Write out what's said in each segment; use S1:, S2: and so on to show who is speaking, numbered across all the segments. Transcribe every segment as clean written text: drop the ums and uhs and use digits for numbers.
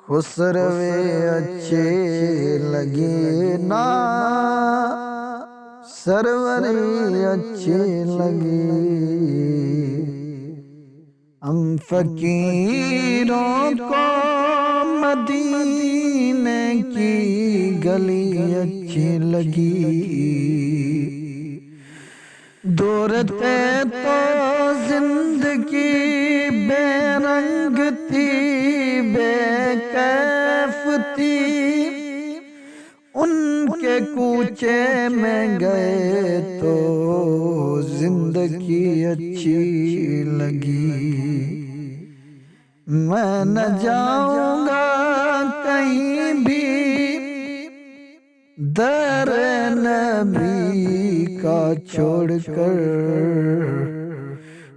S1: خسروے اچھے لگے نا، سروری اچھے لگے، ہم فقیروں کو مدینے کی گلی اچھی لگی، دور تھے تو زندگی بے رنگ تھی، بے کیف تھی، ان کے کوچے میں گئے تو زندگی اچھی لگی، میں نہ جاؤں گا کہیں بھی در نبی کا چھوڑ کر،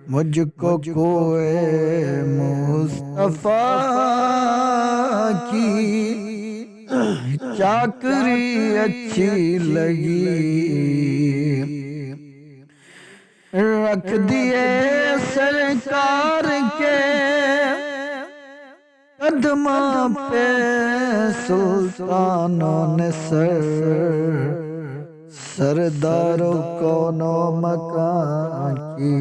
S1: مجھ کو کوئے مصطفیٰ کی چاکری اچھی لگی، رکھ دیے سرکار کے قدموں پہ سلطانوں نے سردار کون و مکان کی،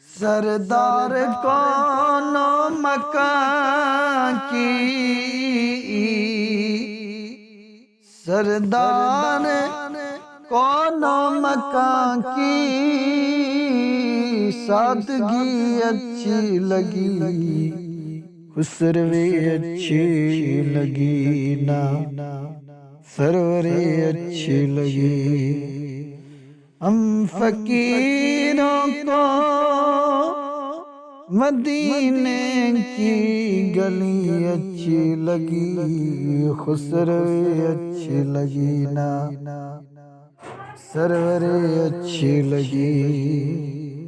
S1: سردار کون و مکان کی، سردار کون و مکان کی سادگی اچھی لگی، خسروی اچھی لگی نا، سروری اچھی لگی، ہم فقیروں کو مدینے کی گلی اچھی لگی، خسروی اچھی لگی نا، سروری اچھی لگی۔